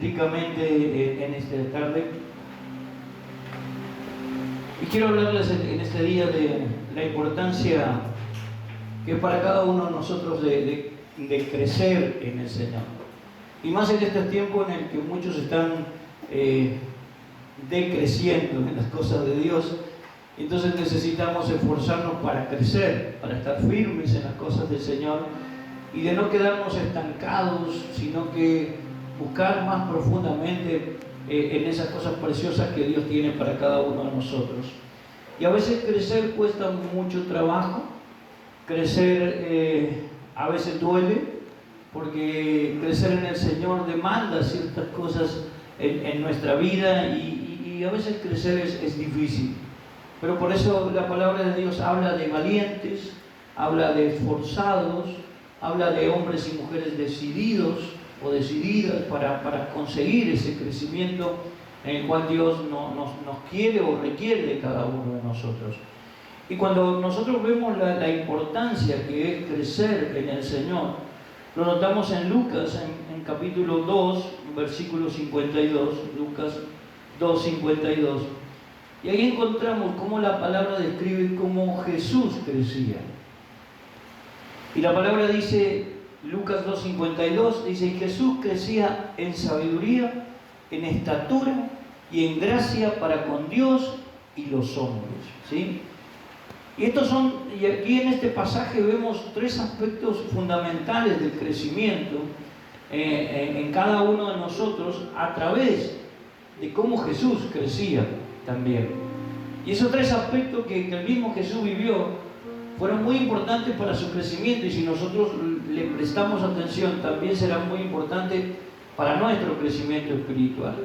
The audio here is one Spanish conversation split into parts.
Ricamente en esta tarde, y quiero hablarles en este día de la importancia que es para cada uno de nosotros de crecer en el Señor, y más en este tiempo en el que muchos están decreciendo en las cosas de Dios. Entonces necesitamos esforzarnos para crecer, para estar firmes en las cosas del Señor y de no quedarnos estancados, sino que buscar más profundamente en esas cosas preciosas que Dios tiene para cada uno de nosotros. Y a veces crecer cuesta mucho trabajo, crecer a veces duele, porque crecer en el Señor demanda ciertas cosas en nuestra vida y a veces crecer es difícil. Pero por eso la palabra de Dios habla de valientes, habla de esforzados, habla de hombres y mujeres decididos o decididas para conseguir ese crecimiento en el cual Dios nos quiere o requiere de cada uno de nosotros. Y cuando nosotros vemos la importancia que es crecer en el Señor, lo notamos en Lucas, en capítulo 2, versículo 52, Lucas 2, 52. Y ahí encontramos cómo la palabra describe cómo Jesús crecía. Y la palabra dice, Lucas 2:52, dice: y Jesús crecía en sabiduría, en estatura y en gracia para con Dios y los hombres. ¿Sí? Y aquí en este pasaje vemos tres aspectos fundamentales del crecimiento en cada uno de nosotros a través de cómo Jesús crecía también. Y esos tres aspectos que el mismo Jesús vivió fueron muy importantes para su crecimiento, y si nosotros le prestamos atención también será muy importante para nuestro crecimiento espiritual.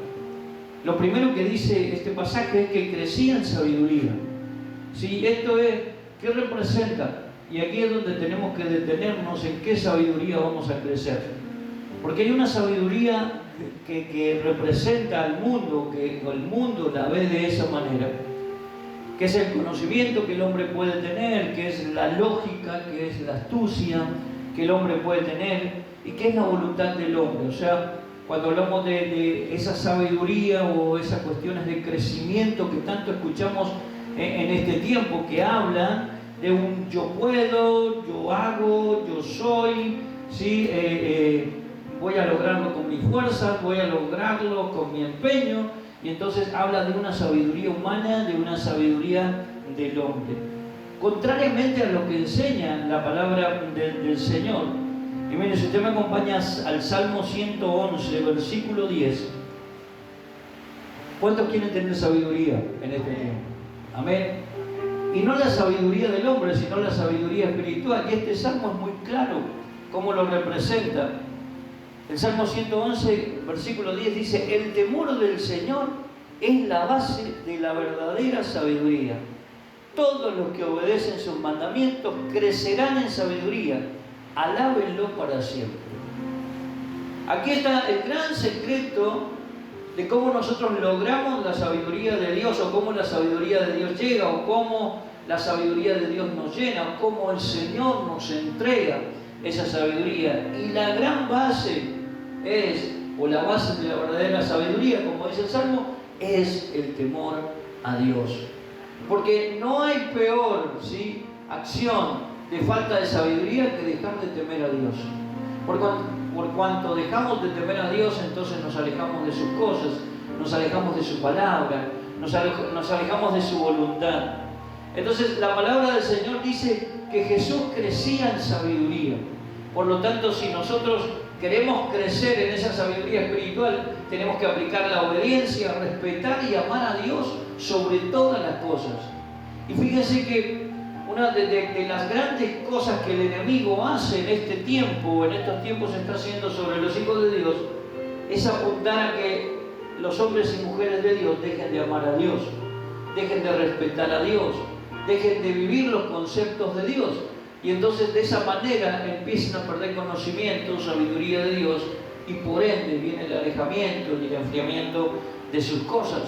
Lo primero que dice este pasaje es que crecía en sabiduría. ¿Sí? Esto es, ¿qué representa? Y aquí es donde tenemos que detenernos en qué sabiduría vamos a crecer. Porque hay una sabiduría que representa al mundo, que el mundo la ve de esa manera, que es el conocimiento que el hombre puede tener, que es la lógica, que es la astucia que el hombre puede tener, y que es la voluntad del hombre. O sea, cuando hablamos de esa sabiduría o esas cuestiones de crecimiento que tanto escuchamos en este tiempo, que hablan de un yo puedo, yo hago, yo soy, ¿sí? Voy a lograrlo con mi fuerza, voy a lograrlo con mi empeño. Y entonces habla de una sabiduría humana, de una sabiduría del hombre. Contrariamente a lo que enseña la palabra del Señor. Y mire, si usted me acompaña al Salmo 111, versículo 10. ¿Cuántos quieren tener sabiduría en este tiempo? Amén. Y no la sabiduría del hombre, sino la sabiduría espiritual. Y este Salmo es muy claro cómo lo representa. El Salmo 111, versículo 10 dice: el temor del Señor es la base de la verdadera sabiduría. Todos los que obedecen sus mandamientos crecerán en sabiduría. Alábenlo para siempre. Aquí está el gran secreto de cómo nosotros logramos la sabiduría de Dios, o cómo la sabiduría de Dios llega, o cómo la sabiduría de Dios nos llena, o cómo el Señor nos entrega esa sabiduría. Y la gran base es, o la base de la verdadera sabiduría, como dice el Salmo, es el temor a Dios. Porque no hay peor, ¿sí?, acción de falta de sabiduría que dejar de temer a Dios. Por cuanto dejamos de temer a Dios, entonces nos alejamos de sus cosas, nos alejamos de su palabra, nos alejamos de su voluntad. Entonces la palabra del Señor dice que Jesús crecía en sabiduría. Por lo tanto, si nosotros queremos crecer en esa sabiduría espiritual, tenemos que aplicar la obediencia, respetar y amar a Dios sobre todas las cosas. Y fíjense que una de las grandes cosas que el enemigo hace en este tiempo, en estos tiempos se está haciendo sobre los hijos de Dios, es apuntar a que los hombres y mujeres de Dios dejen de amar a Dios, dejen de respetar a Dios, dejen de vivir los conceptos de Dios. Y entonces de esa manera empiezan a perder conocimiento, sabiduría de Dios, y por ende viene el alejamiento y el enfriamiento de sus cosas.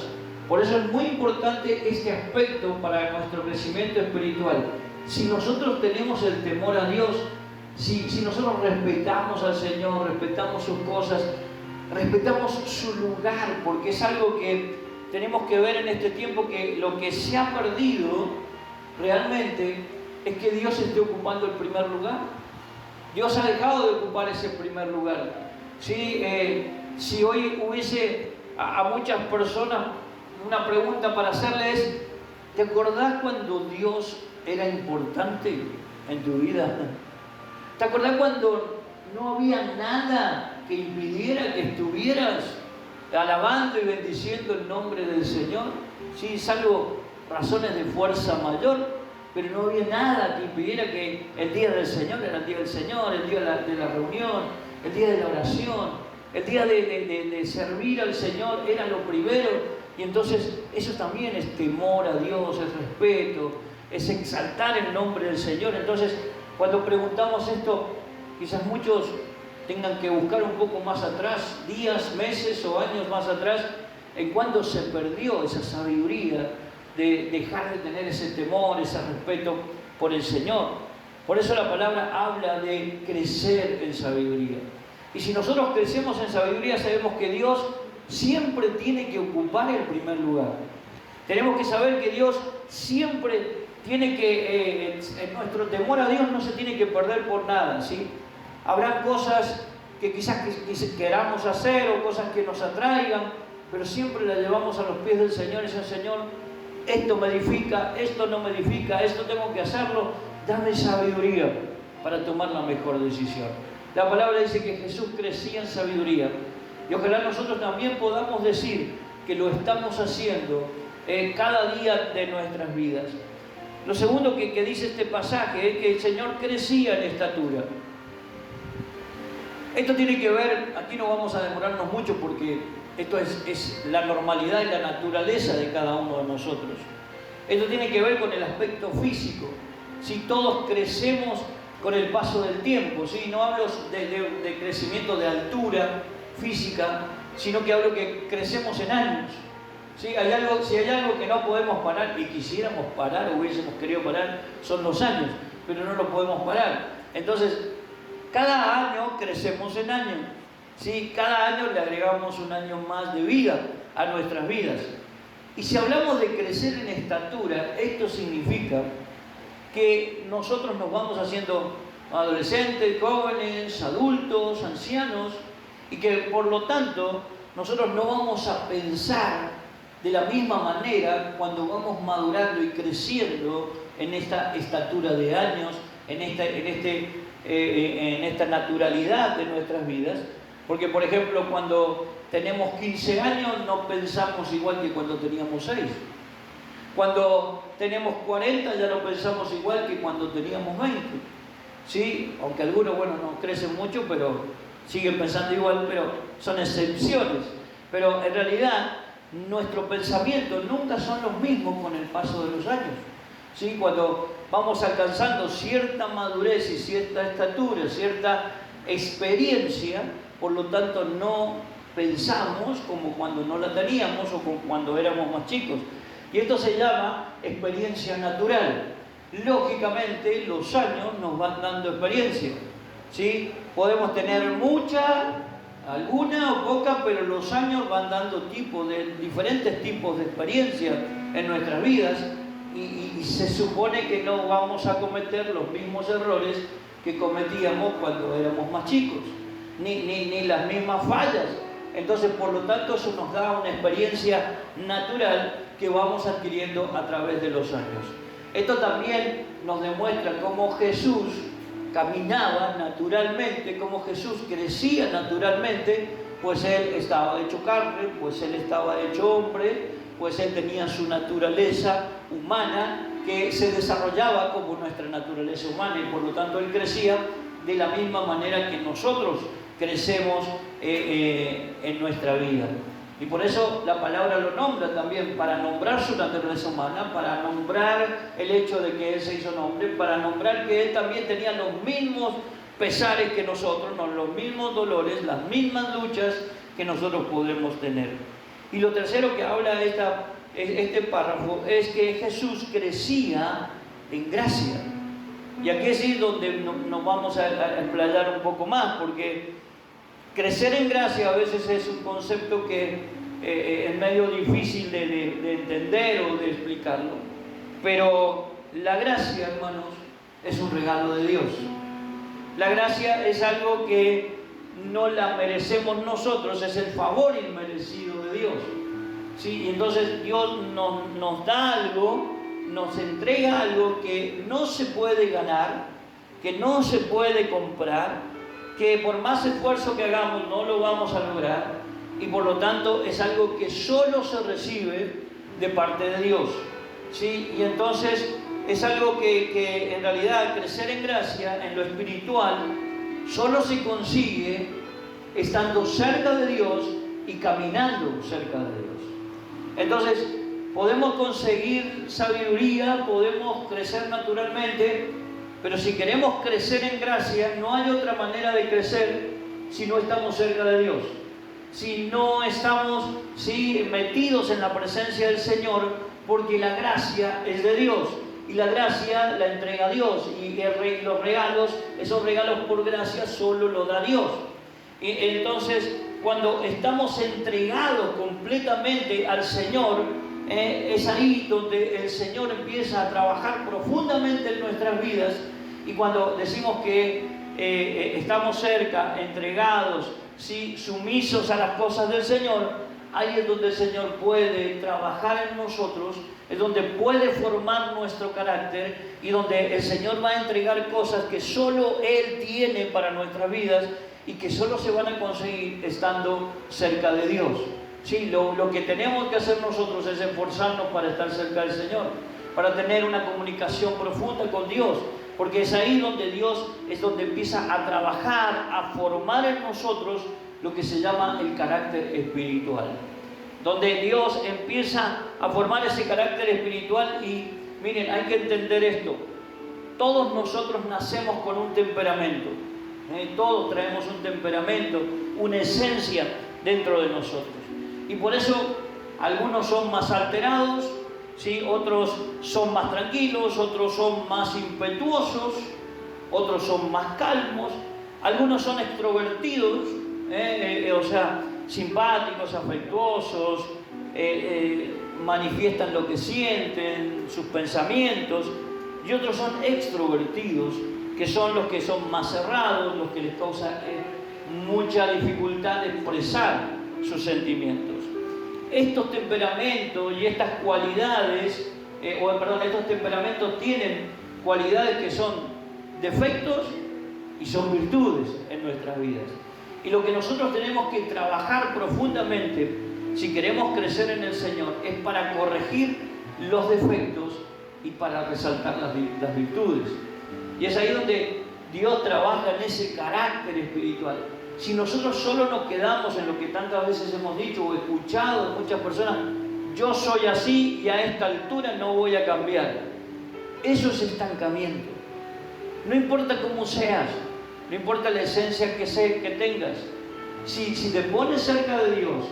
Por eso es muy importante este aspecto para nuestro crecimiento espiritual. Si nosotros tenemos el temor a Dios, si nosotros respetamos al Señor, respetamos sus cosas, respetamos su lugar, porque es algo que tenemos que ver en este tiempo, que lo que se ha perdido realmente es que Dios esté ocupando el primer lugar. Dios ha dejado de ocupar ese primer lugar. ¿Sí? Si hoy hubiese a muchas personas una pregunta para hacerles, ¿te acordás cuando Dios era importante en tu vida? ¿Te acordás cuando no había nada que impidiera que estuvieras alabando y bendiciendo el nombre del Señor? Sí, salvo razones de fuerza mayor, pero no había nada que impidiera que el día del Señor era el día del Señor, el día de la reunión, el día de la oración, el día de servir al Señor era lo primero. Y entonces eso también es temor a Dios, es respeto, es exaltar el nombre del Señor. Entonces, cuando preguntamos esto, quizás muchos tengan que buscar un poco más atrás, días, meses o años más atrás, en cuando se perdió esa sabiduría de dejar de tener ese temor, ese respeto por el Señor. Por eso la palabra habla de crecer en sabiduría. Y si nosotros crecemos en sabiduría, sabemos que Dios siempre tiene que ocupar el primer lugar. Tenemos que saber que Dios siempre tiene que, nuestro temor a Dios no se tiene que perder por nada, ¿sí? Habrá cosas que quizás queramos hacer o cosas que nos atraigan, pero siempre las llevamos a los pies del Señor y decimos: Señor, esto me edifica, esto no me edifica, esto tengo que hacerlo, dame sabiduría para tomar la mejor decisión. La palabra dice que Jesús crecía en sabiduría, y ojalá nosotros también podamos decir que lo estamos haciendo cada día de nuestras vidas. Lo segundo que dice este pasaje es que el Señor crecía en estatura. Esto tiene que ver, aquí no vamos a demorarnos mucho porque esto es la normalidad y la naturaleza de cada uno de nosotros. Esto tiene que ver con el aspecto físico. Si todos crecemos con el paso del tiempo, ¿sí? No hablo de crecimiento de altura física, sino que hablo que crecemos en años. ¿Sí? Si hay algo que no podemos parar y quisiéramos parar o hubiésemos querido parar, son los años, pero no lo podemos parar. Entonces, cada año crecemos en años. ¿Sí? Cada año le agregamos un año más de vida a nuestras vidas. Y si hablamos de crecer en estatura, esto significa que nosotros nos vamos haciendo adolescentes, jóvenes, adultos, ancianos, y que por lo tanto nosotros no vamos a pensar de la misma manera cuando vamos madurando y creciendo en esta estatura de años, en esta naturalidad de nuestras vidas. Porque, por ejemplo, cuando tenemos 15 años no pensamos igual que cuando teníamos 6. Cuando tenemos 40 ya no pensamos igual que cuando teníamos 20. ¿Sí? Aunque algunos, bueno, no crecen mucho, pero siguen pensando igual, pero son excepciones. Pero en realidad nuestro pensamiento nunca son los mismos con el paso de los años. ¿Sí? Cuando vamos alcanzando cierta madurez y cierta estatura, cierta experiencia, por lo tanto no pensamos como cuando no la teníamos o como cuando éramos más chicos. Y esto se llama experiencia natural. Lógicamente, los años nos van dando experiencia. ¿Sí? Podemos tener mucha, alguna o poca, pero los años van dando diferentes tipos de experiencia en nuestras vidas y se supone que no vamos a cometer los mismos errores que cometíamos cuando éramos más chicos, ni las mismas fallas. Entonces, por lo tanto, eso nos da una experiencia natural que vamos adquiriendo a través de los años. Esto también nos demuestra cómo Jesús caminaba naturalmente, cómo Jesús crecía naturalmente, pues Él estaba hecho carne, pues Él estaba hecho hombre, pues Él tenía su naturaleza humana que se desarrollaba como nuestra naturaleza humana y por lo tanto Él crecía de la misma manera que nosotros crecemos en nuestra vida. Y por eso la palabra lo nombra también, para nombrar su naturaleza humana, para nombrar el hecho de que Él se hizo hombre, para nombrar que Él también tenía los mismos pesares que nosotros, los mismos dolores, las mismas luchas que nosotros podemos tener. Y lo tercero que habla este párrafo es que Jesús crecía en gracia. Y aquí es donde nos vamos a explayar un poco más, porque Crecer en gracia a veces es un concepto que es medio difícil de entender o de explicarlo, pero la gracia, hermanos, es un regalo de Dios. La gracia es algo que no la merecemos nosotros, es el favor inmerecido de Dios. ¿Sí? Y entonces Dios nos da algo, nos entrega algo que no se puede ganar, que no se puede comprar, que por más esfuerzo que hagamos no lo vamos a lograr, y por lo tanto es algo que solo se recibe de parte de Dios. ¿Sí? Y entonces es algo que en realidad crecer en gracia, en lo espiritual, solo se consigue estando cerca de Dios y caminando cerca de Dios. Entonces, podemos conseguir sabiduría, podemos crecer naturalmente, pero si queremos crecer en gracia, no hay otra manera de crecer si no estamos cerca de Dios. Si no estamos metidos en la presencia del Señor, porque la gracia es de Dios. Y la gracia la entrega Dios. Y los regalos, esos regalos por gracia, solo lo da Dios. Y entonces, cuando estamos entregados completamente al Señor, es ahí donde el Señor empieza a trabajar profundamente en nuestras vidas. Y cuando decimos que estamos cerca, entregados, sumisos a las cosas del Señor, ahí es donde el Señor puede trabajar en nosotros, es donde puede formar nuestro carácter y donde el Señor va a entregar cosas que solo Él tiene para nuestras vidas y que solo se van a conseguir estando cerca de Dios. Sí, lo que tenemos que hacer nosotros es esforzarnos para estar cerca del Señor, para tener una comunicación profunda con Dios, porque es ahí donde Dios es donde empieza a trabajar, a formar en nosotros lo que se llama el carácter espiritual. Donde Dios empieza a formar ese carácter espiritual y miren, hay que entender esto. Todos nosotros nacemos con un temperamento. Todos traemos un temperamento, una esencia dentro de nosotros. Y por eso algunos son más alterados, ¿sí? Otros son más tranquilos, otros son más impetuosos, otros son más calmos, algunos son extrovertidos, o sea, simpáticos, afectuosos, manifiestan lo que sienten, sus pensamientos, y otros son extrovertidos, que son los que son más cerrados, los que les causa mucha dificultad de expresar sus sentimientos. Estos temperamentos y estas cualidades, estos temperamentos tienen cualidades que son defectos y son virtudes en nuestras vidas. Y lo que nosotros tenemos que trabajar profundamente, si queremos crecer en el Señor, es para corregir los defectos y para resaltar las virtudes. Y es ahí donde Dios trabaja en ese carácter espiritual. Si nosotros solo nos quedamos en lo que tantas veces hemos dicho o escuchado de muchas personas, yo soy así y a esta altura no voy a cambiar. Eso es estancamiento. No importa cómo seas, no importa la esencia que tengas. Si te pones cerca de Dios,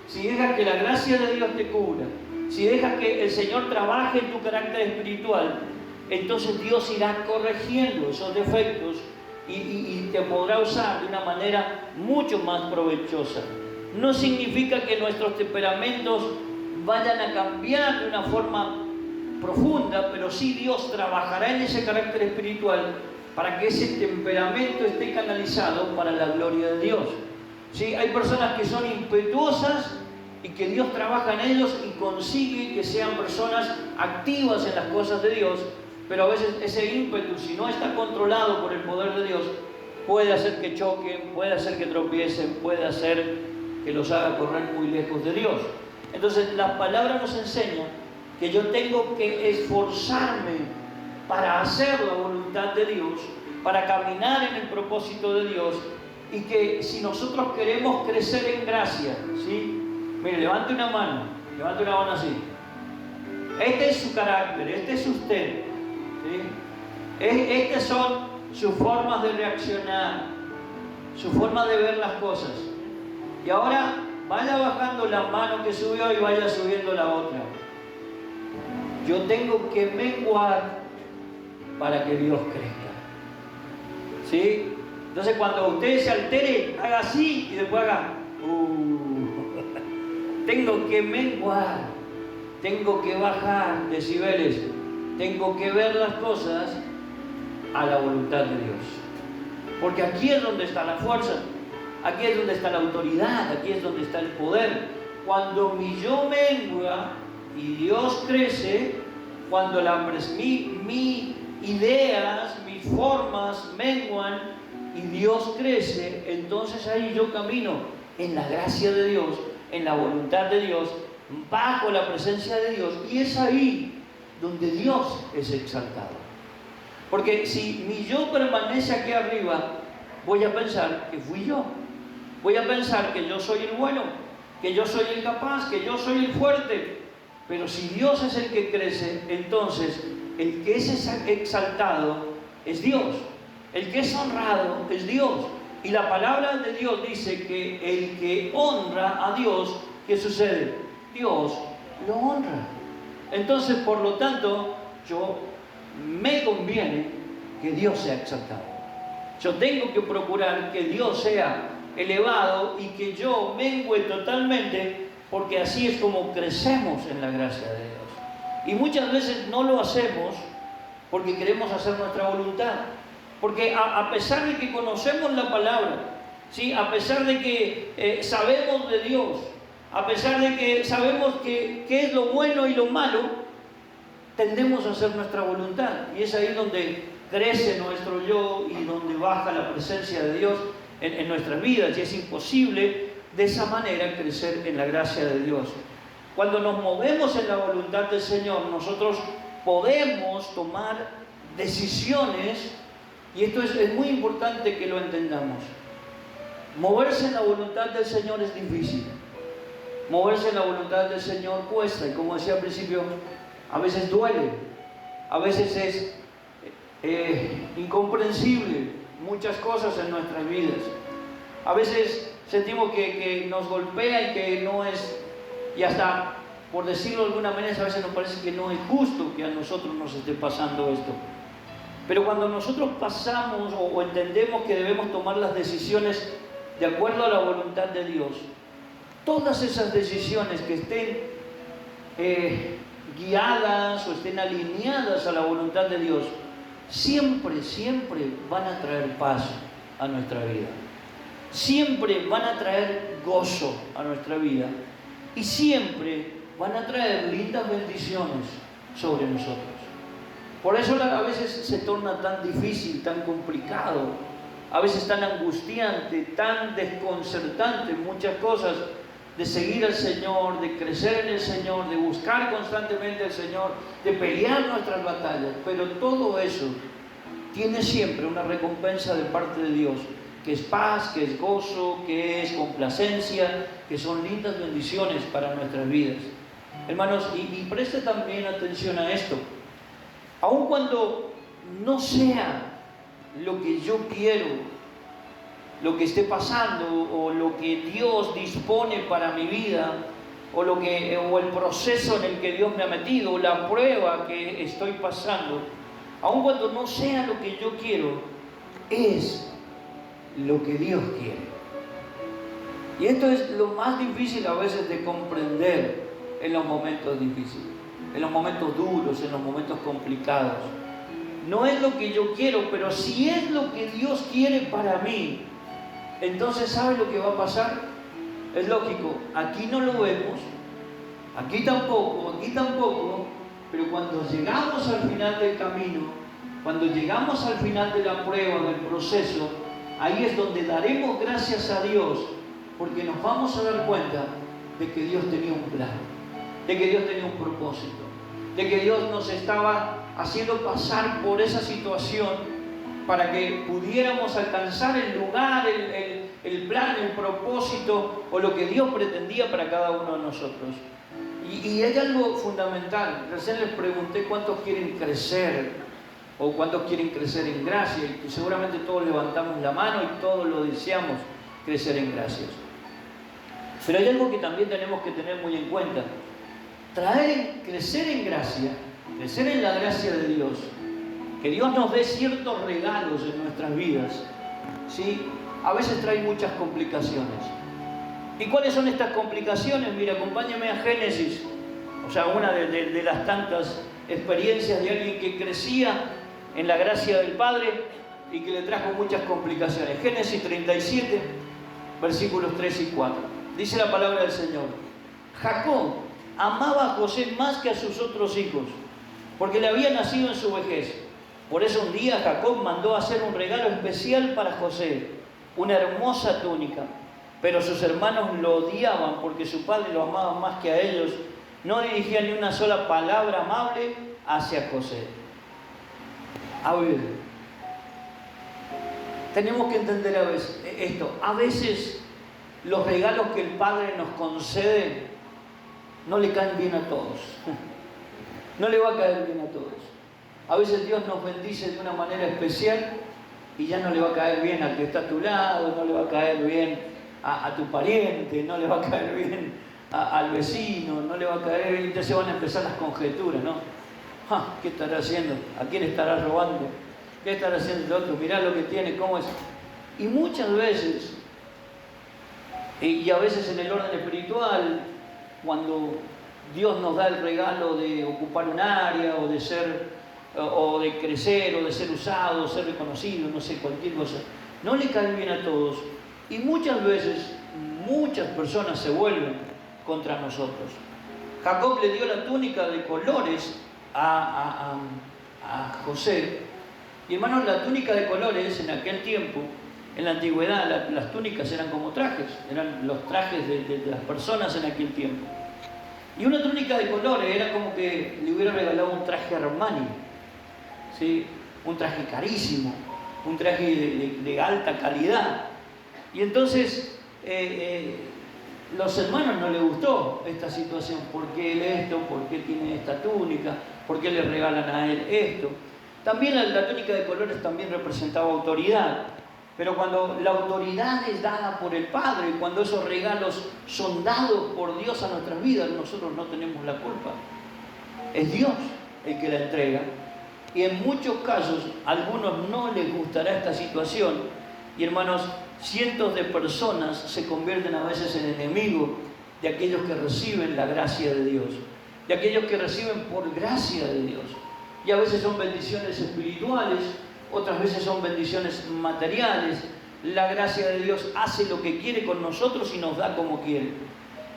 si dejas que la gracia de Dios te cubra, si dejas que el Señor trabaje en tu carácter espiritual, entonces Dios irá corrigiendo esos defectos y te podrá usar de una manera mucho más provechosa. No significa que nuestros temperamentos vayan a cambiar de una forma profunda, pero sí Dios trabajará en ese carácter espiritual para que ese temperamento esté canalizado para la gloria de Dios. ¿Sí? Hay personas que son impetuosas y que Dios trabaja en ellos y consigue que sean personas activas en las cosas de Dios, pero a veces ese ímpetu, si no está controlado por el poder de Dios, puede hacer que choquen, puede hacer que tropiecen, puede hacer que los haga correr muy lejos de Dios. Entonces la palabra nos enseña que yo tengo que esforzarme para hacer la voluntad de Dios, para caminar en el propósito de Dios, y que si nosotros queremos crecer en gracia, ¿sí? Mire, levante una mano así. Este es su carácter, este es usted, ¿sí? Estas son sus formas de reaccionar, su forma de ver las cosas. Y ahora vaya bajando la mano que subió y vaya subiendo la otra. Yo tengo que menguar para que Dios crezca. ¿Sí? Entonces cuando usted se altere, haga así y después haga, tengo que menguar, tengo que bajar decibeles, tengo que ver las cosas a la voluntad de Dios. Porque aquí es donde está la fuerza, aquí es donde está la autoridad, aquí es donde está el poder. Cuando mi yo mengua y Dios crece, cuando mis ideas, mis formas menguan y Dios crece, entonces ahí yo camino en la gracia de Dios, en la voluntad de Dios, bajo la presencia de Dios, y es ahí donde Dios es exaltado. Porque si mi yo permanece aquí arriba, voy a pensar que fui yo. Voy a pensar que yo soy el bueno, que yo soy el capaz, que yo soy el fuerte. Pero si Dios es el que crece, entonces el que es exaltado es Dios. El que es honrado es Dios. Y la palabra de Dios dice que el que honra a Dios, ¿qué sucede? Dios lo honra. Entonces, por lo tanto, me conviene que Dios sea exaltado. Yo tengo que procurar que Dios sea elevado y que yo mengue totalmente, porque así es como crecemos en la gracia de Dios. Y muchas veces no lo hacemos porque queremos hacer nuestra voluntad. Porque a pesar de que conocemos la palabra, ¿sí? A pesar de que sabemos de Dios, a pesar de que sabemos qué es lo bueno y lo malo, tendemos a hacer nuestra voluntad. Y es ahí donde crece nuestro yo y donde baja la presencia de Dios en nuestras vidas. Y es imposible de esa manera crecer en la gracia de Dios. Cuando nos movemos en la voluntad del Señor, nosotros podemos tomar decisiones. Y esto es muy importante que lo entendamos. Moverse en la voluntad del Señor es difícil. Moverse en la voluntad del Señor cuesta. Y como decía al principio, a veces duele. A veces es incomprensible muchas cosas en nuestras vidas. A veces sentimos que nos golpea y que no es, y hasta, por decirlo de alguna manera, a veces nos parece que no es justo que a nosotros nos esté pasando esto. Pero cuando nosotros pasamos o entendemos que debemos tomar las decisiones de acuerdo a la voluntad de Dios, todas esas decisiones que estén guiadas o estén alineadas a la voluntad de Dios, siempre, siempre van a traer paz a nuestra vida. Siempre van a traer gozo a nuestra vida. Y siempre van a traer lindas bendiciones sobre nosotros. Por eso a veces se torna tan difícil, tan complicado, a veces tan angustiante, tan desconcertante muchas cosas de seguir al Señor, de crecer en el Señor, de buscar constantemente al Señor, de pelear nuestras batallas. Pero todo eso tiene siempre una recompensa de parte de Dios, que es paz, que es gozo, que es complacencia, que son lindas bendiciones para nuestras vidas. Hermanos, y preste también atención a esto. Aun cuando no sea lo que yo quiero, lo que esté pasando, o lo que Dios dispone para mi vida, o el proceso en el que Dios me ha metido, o la prueba que estoy pasando, aun cuando no sea lo que yo quiero, es lo que Dios quiere. Y esto es lo más difícil a veces de comprender en los momentos difíciles, en los momentos duros, en los momentos complicados. No es lo que yo quiero, pero si es lo que Dios quiere para mí, entonces ¿sabe lo que va a pasar? Es lógico, aquí no lo vemos, aquí tampoco, pero cuando llegamos al final del camino, cuando llegamos al final de la prueba, del proceso, ahí es donde daremos gracias a Dios, porque nos vamos a dar cuenta de que Dios tenía un plan, de que Dios tenía un propósito, de que Dios nos estaba haciendo pasar por esa situación para que pudiéramos alcanzar el lugar, el plan, el propósito o lo que Dios pretendía para cada uno de nosotros. Y hay algo fundamental. Recién les pregunté cuántos quieren crecer o cuántos quieren crecer en gracia, y seguramente todos levantamos la mano y todos lo deseamos, crecer en gracias. Pero hay algo que también tenemos que tener muy en cuenta. Crecer en gracia, crecer en la gracia de Dios, que Dios nos dé ciertos regalos en nuestras vidas, ¿sí? A veces trae muchas complicaciones. ¿Y cuáles son estas complicaciones? Mira, acompáñame a Génesis, o sea, una de las tantas experiencias de alguien que crecía en la gracia del Padre y que le trajo muchas complicaciones. Génesis 37, versículos 3 y 4. Dice la palabra del Señor: Jacob amaba a José más que a sus otros hijos, porque le había nacido en su vejez. Por eso un día Jacob mandó hacer un regalo especial para José, una hermosa túnica. Pero sus hermanos lo odiaban porque su padre lo amaba más que a ellos. No dirigía ni una sola palabra amable hacia José. A ver, tenemos que entender a veces esto. A veces los regalos que el Padre nos concede no le caen bien a todos. No le va a caer bien a todos. A veces Dios nos bendice de una manera especial y ya no le va a caer bien al que está a tu lado, no le va a caer bien a tu pariente, no le va a caer bien al vecino, no le va a caer bien. Entonces van a empezar las conjeturas, ¿no? ¿Qué estará haciendo? ¿A quién estará robando? ¿Qué estará haciendo el otro? Mirá lo que tiene, cómo es. Y muchas veces, y a veces en el orden espiritual, cuando Dios nos da el regalo de ocupar un área, o de ser, o de crecer, o de ser usado, o ser reconocido, no sé, cualquier cosa, no le cae bien a todos. Y muchas veces, muchas personas se vuelven contra nosotros. Jacob le dio la túnica de colores a José. Y hermanos, la túnica de colores en aquel tiempo, en la antigüedad, las túnicas eran como trajes, eran los trajes de las personas en aquel tiempo. Y una túnica de colores era como que le hubiera regalado un traje Armani, ¿sí? Un traje carísimo, un traje de alta calidad. Y entonces los hermanos no les gustó esta situación. ¿Por qué él esto? ¿Por qué tiene esta túnica? ¿Por qué le regalan a él esto? También la túnica de colores también representaba autoridad. Pero cuando la autoridad es dada por el Padre, cuando esos regalos son dados por Dios a nuestras vidas, nosotros no tenemos la culpa. Es Dios el que la entrega. Y en muchos casos, a algunos no les gustará esta situación. Y hermanos, cientos de personas se convierten a veces en enemigos de aquellos que reciben la gracia de Dios, de aquellos que reciben por gracia de Dios. Y a veces son bendiciones espirituales, otras veces son bendiciones materiales. La gracia de Dios hace lo que quiere con nosotros y nos da como quiere.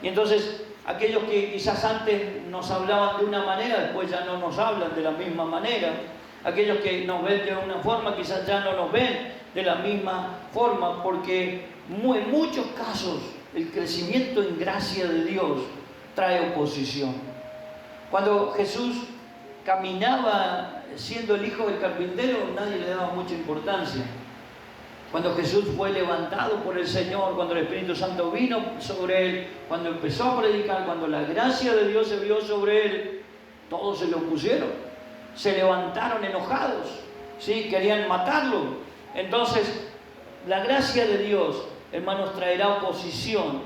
Y entonces, aquellos que quizás antes nos hablaban de una manera, después ya no nos hablan de la misma manera. Aquellos que nos ven de una forma, quizás ya no nos ven de la misma forma, porque en muchos casos el crecimiento en gracia de Dios trae oposición. Cuando Jesús caminaba siendo el hijo del carpintero, nadie le daba mucha importancia. Cuando Jesús fue levantado por el Señor, cuando el Espíritu Santo vino sobre él, cuando empezó a predicar, cuando la gracia de Dios se vio sobre él, todos se lo opusieron, se levantaron enojados, ¿sí? Querían matarlo. Entonces, la gracia de Dios, hermanos, traerá oposición,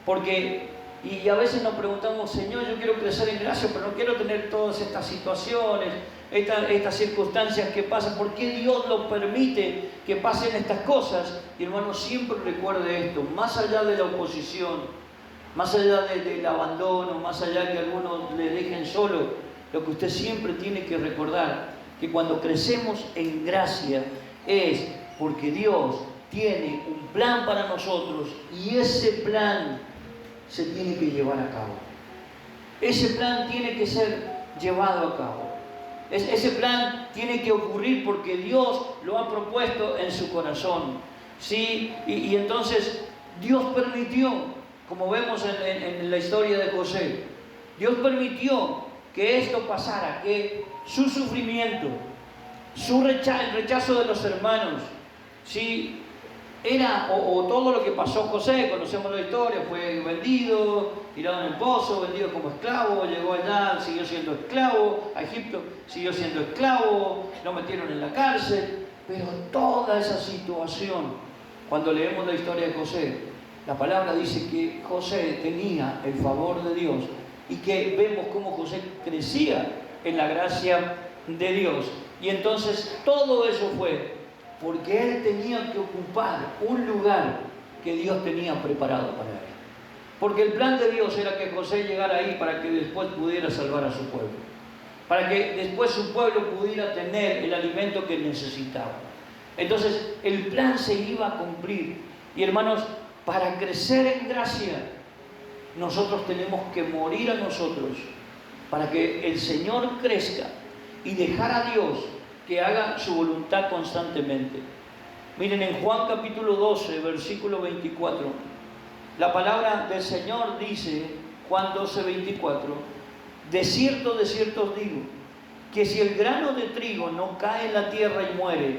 porque, y a veces nos preguntamos: Señor, yo quiero crecer en gracia, pero no quiero tener todas estas situaciones, estas circunstancias que pasan. ¿Por qué Dios lo permite que pasen estas cosas? Y hermanos, siempre recuerde esto: más allá de la oposición, más allá del abandono, más allá de que algunos le dejen solo, lo que usted siempre tiene que recordar, que cuando crecemos en gracia es porque Dios tiene un plan para nosotros, y ese plan se tiene que llevar a cabo. Ese plan tiene que ser llevado a cabo. Ese plan tiene que ocurrir porque Dios lo ha propuesto en su corazón, ¿sí? Y entonces Dios permitió, como vemos en la historia de José, Dios permitió que esto pasara, que su sufrimiento, el rechazo de los hermanos, ¿sí? Era, o todo lo que pasó José, conocemos la historia, fue vendido, tirado en el pozo, vendido como esclavo, llegó allá, siguió siendo esclavo, a Egipto siguió siendo esclavo, lo metieron en la cárcel. Pero toda esa situación, cuando leemos la historia de José, la palabra dice que José tenía el favor de Dios, y que vemos cómo José crecía en la gracia de Dios. Y entonces todo eso fue porque él tenía que ocupar un lugar que Dios tenía preparado para él. Porque el plan de Dios era que José llegara ahí para que después pudiera salvar a su pueblo, para que después su pueblo pudiera tener el alimento que necesitaba. Entonces el plan se iba a cumplir. Y hermanos, para crecer en gracia, nosotros tenemos que morir a nosotros para que el Señor crezca y dejar a Dios que haga su voluntad constantemente. Miren, en Juan capítulo 12, versículo 24, la palabra del Señor dice, Juan 12, 24, de cierto os digo, que si el grano de trigo no cae en la tierra y muere,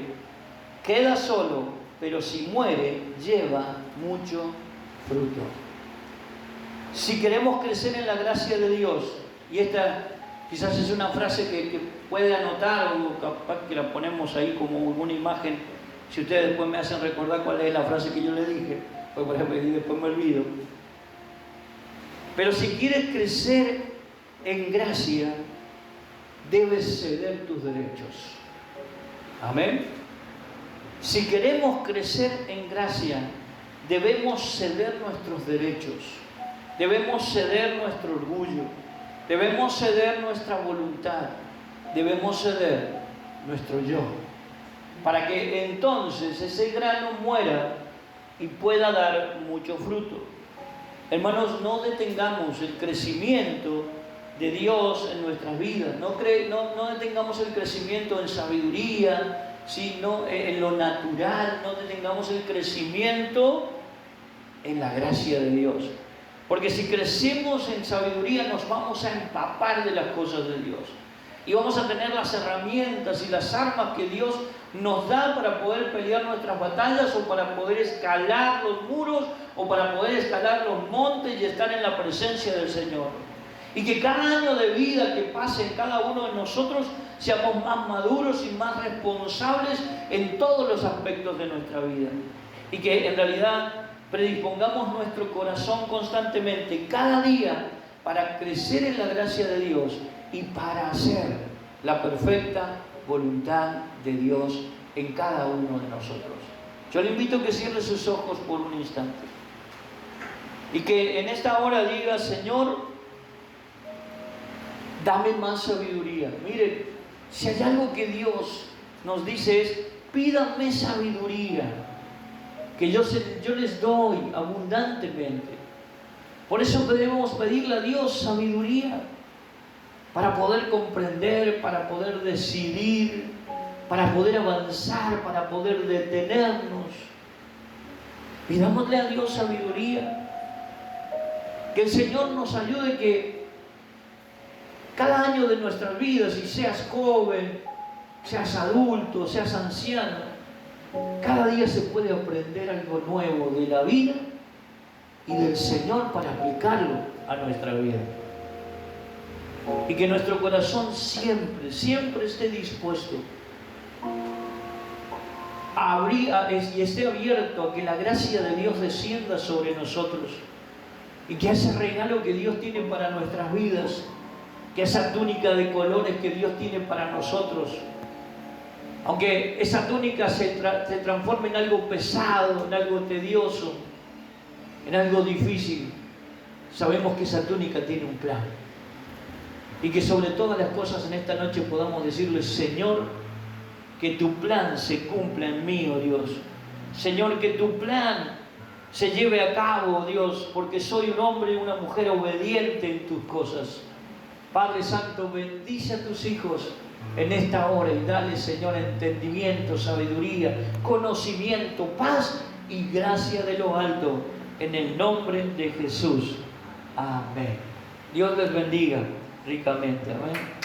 queda solo, pero si muere, lleva mucho fruto. Si queremos crecer en la gracia de Dios, y esta quizás es una frase que puede anotar, o capaz que la ponemos ahí como una imagen, si ustedes después me hacen recordar cuál es la frase que yo le dije, porque por ejemplo después me olvido. Pero si quieres crecer en gracia, debes ceder tus derechos. Amén. Si queremos crecer en gracia, debemos ceder nuestros derechos, debemos ceder nuestro orgullo, debemos ceder nuestra voluntad, debemos ceder nuestro yo, para que entonces ese grano muera y pueda dar mucho fruto. Hermanos, no detengamos el crecimiento de Dios en nuestras vidas, no detengamos el crecimiento en sabiduría, sino en lo natural, no detengamos el crecimiento en la gracia de Dios. Porque si crecemos en sabiduría nos vamos a empapar de las cosas de Dios. Y vamos a tener las herramientas y las armas que Dios nos da para poder pelear nuestras batallas, o para poder escalar los muros, o para poder escalar los montes y estar en la presencia del Señor. Y que cada año de vida que pase en cada uno de nosotros seamos más maduros y más responsables en todos los aspectos de nuestra vida. Y que en realidad predispongamos nuestro corazón constantemente, cada día, para crecer en la gracia de Dios y para hacer la perfecta voluntad de Dios en cada uno de nosotros. Yo le invito a que cierre sus ojos por un instante y que en esta hora diga: Señor, dame más sabiduría. Miren, si hay algo que Dios nos dice es: pídame sabiduría, que yo les doy abundantemente. Por eso debemos pedirle a Dios sabiduría, para poder comprender, para poder decidir, para poder avanzar, para poder detenernos. Pidámosle a Dios sabiduría. Que el Señor nos ayude, que cada año de nuestras vidas, si seas joven, seas adulto, seas anciano, cada día se puede aprender algo nuevo de la vida y del Señor para aplicarlo a nuestra vida. Y que nuestro corazón siempre, siempre esté dispuesto a abrir y esté abierto a que la gracia de Dios descienda sobre nosotros. Y que ese regalo que Dios tiene para nuestras vidas, que esa túnica de colores que Dios tiene para nosotros, aunque esa túnica se transforme en algo pesado, en algo tedioso, en algo difícil, sabemos que esa túnica tiene un plan. Y que sobre todas las cosas en esta noche podamos decirle: Señor, que tu plan se cumpla en mí, oh Dios. Señor, que tu plan se lleve a cabo, Dios, porque soy un hombre y una mujer obediente en tus cosas. Padre Santo, bendice a tus hijos en esta hora y dale, Señor, entendimiento, sabiduría, conocimiento, paz y gracia de lo alto, en el nombre de Jesús. Amén. Dios les bendiga ricamente. Amén.